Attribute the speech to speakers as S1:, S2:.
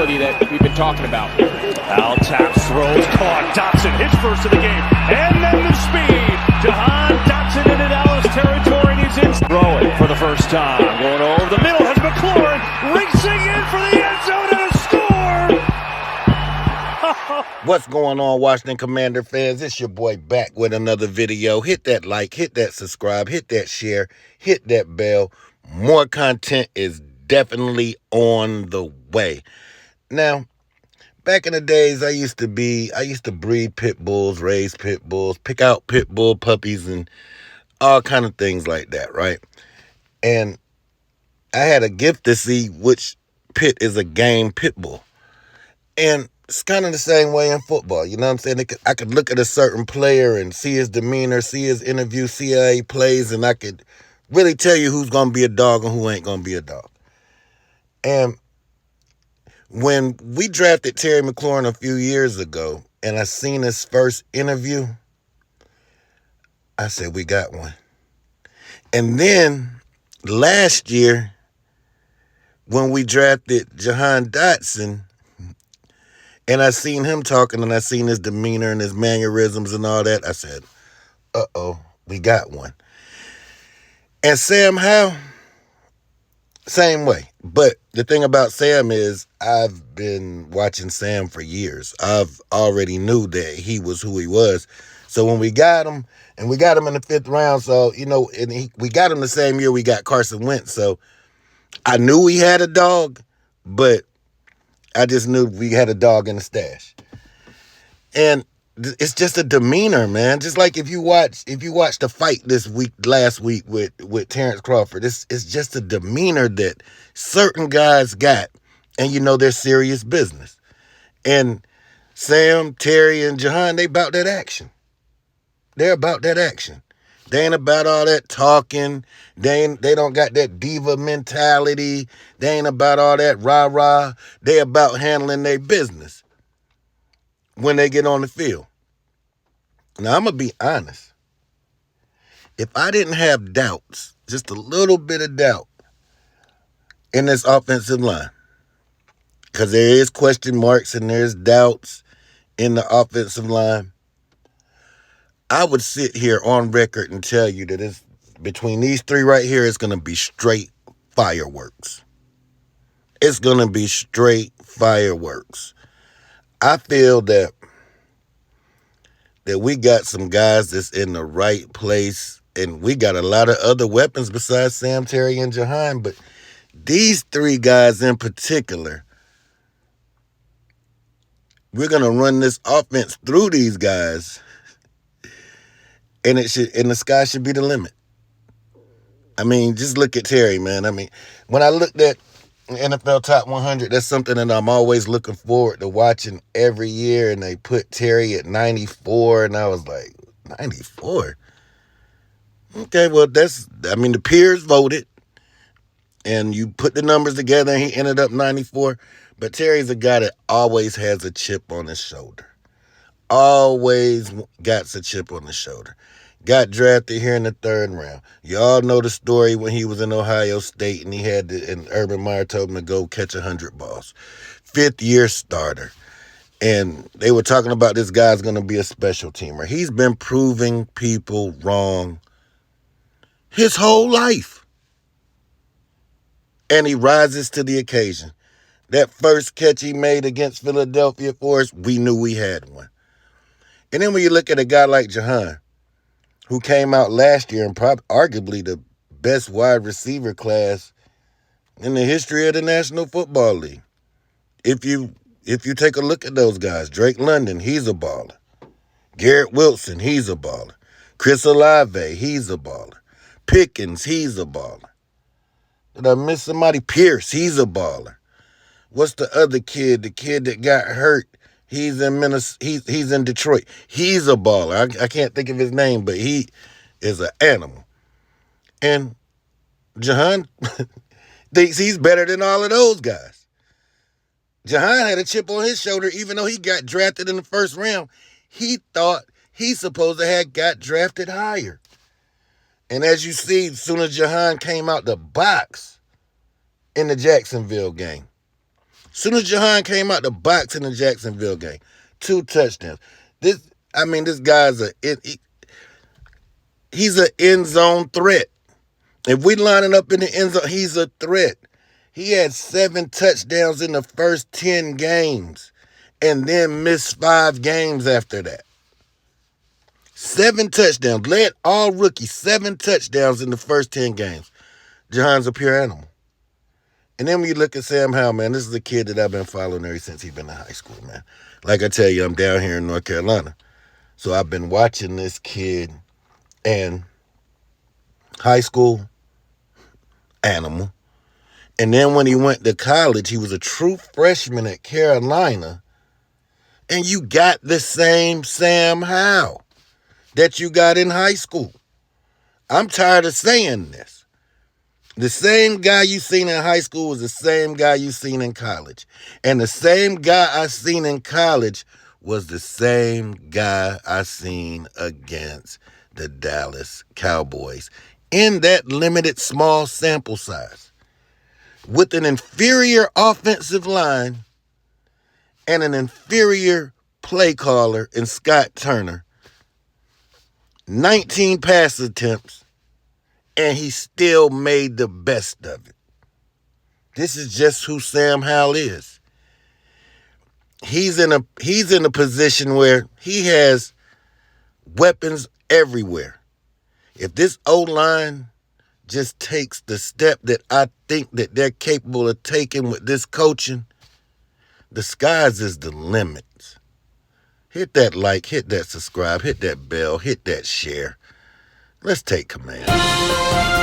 S1: mentality that we've been talking about.
S2: Al taps, throws, caught. Dotson, his first of the game. And then the speed. Jahan Dotson into Dallas territory, and he's in. Throwing for the first time. Going over the middle has McLaurin racing in for the end zone and a score.
S3: What's going on, Washington Commander fans? It's your boy back with another video. Hit that like, hit that subscribe, hit that share, hit that bell. More content is definitely on the way. Now, back in the days, I used to breed pit bulls, raise pit bulls, pick out pit bull puppies, and all kind of things like that, right? And I had a gift to see which pit is a game pit bull. And it's kind of the same way in football, you know what I'm saying? I could look at a certain player and see his demeanor, see his interview, see how he plays, and I could really tell you who's going to be a dog and who ain't going to be a dog. And when we drafted Terry McLaurin a few years ago, and I seen his first interview, I said, we got one. And then last year, when we drafted Jahan Dotson, and I seen him talking, and I seen his demeanor and his mannerisms and all that, I said, uh-oh, we got one. And Sam Howell, same way. But the thing about Sam is I've been watching Sam for years. I've already knew that he was who he was. So when we got him, and we got him in the 5th round, so, you know, we got him the same year we got Carson Wentz. So I knew we had a dog, but I just knew we had a dog in the stash. And it's just a demeanor, man. Just like if you watch the fight last week with Terrence Crawford, it's just a demeanor that certain guys got, and you know they're serious business. And Sam, Terry, and Jahan, they about that action. They're about that action. They ain't about all that talking. They don't got that diva mentality. They ain't about all that rah-rah. They about handling their business when they get on the field. Now, I'm going to be honest. If I didn't have doubts, just a little bit of doubt in this offensive line, because there is question marks and there's doubts in the offensive line, I would sit here on record and tell you that it's between these three right here, it's going to be straight fireworks. It's going to be straight fireworks. I feel that we got some guys that's in the right place, and we got a lot of other weapons besides Sam, Terry, and Jahan, but these three guys in particular, we're going to run this offense through these guys, and the sky should be the limit. I mean, just look at Terry, man. I mean, when I looked at NFL Top 100, that's something that I'm always looking forward to watching every year, and they put Terry at 94, and I was like, 94? Okay, well, the peers voted, and you put the numbers together, and he ended up 94, but Terry's a guy that always has a chip on his shoulder. Always got a chip on his shoulder. Got drafted here in the 3rd round. Y'all know the story when he was in Ohio State and and Urban Meyer told him to go catch 100 balls. 5th-year starter. And they were talking about this guy's going to be a special teamer. He's been proving people wrong his whole life. And he rises to the occasion. That first catch he made against Philadelphia for us, we knew we had one. And then when you look at a guy like Jahan, who came out last year and arguably the best wide receiver class in the history of the National Football League. If you take a look at those guys, Drake London, he's a baller. Garrett Wilson, he's a baller. Chris Olave, he's a baller. Pickens, he's a baller. Did I miss somebody? Pierce, he's a baller. What's the other kid? The kid that got hurt? He's in Minnesota. He's in Detroit. He's a baller. I can't think of his name, but he is an animal. And Jahan thinks he's better than all of those guys. Jahan had a chip on his shoulder, even though he got drafted in the 1st round. He thought he's supposed to have got drafted higher. And as you see, as soon as Jahan came out the box in the Jacksonville game, Soon as Jahan came out the box in the Jacksonville game, 2 touchdowns. This guy's he's an end zone threat. If we line it up in the end zone, he's a threat. He had 7 touchdowns in the first 10 games and then missed 5 games after that. 7 touchdowns. Led all rookies, 7 touchdowns in the first 10 games. Jahan's a pure animal. And then when you look at Sam Howell, man, this is a kid that I've been following ever since he's been in high school, man. Like I tell you, I'm down here in North Carolina. So I've been watching this kid and high school, animal. And then when he went to college, he was a true freshman at Carolina. And you got the same Sam Howell that you got in high school. I'm tired of saying this. The same guy you seen in high school was the same guy you seen in college. And the same guy I seen in college was the same guy I seen against the Dallas Cowboys in that limited small sample size. With an inferior offensive line and an inferior play caller in Scott Turner. 19 pass attempts, and he still made the best of it. This is just who Sam Howell is. He's in a position where he has weapons everywhere. If this O-line just takes the step that I think that they're capable of taking with this coaching, the skies is the limit. Hit that like, hit that subscribe, hit that bell, hit that share. Let's take command.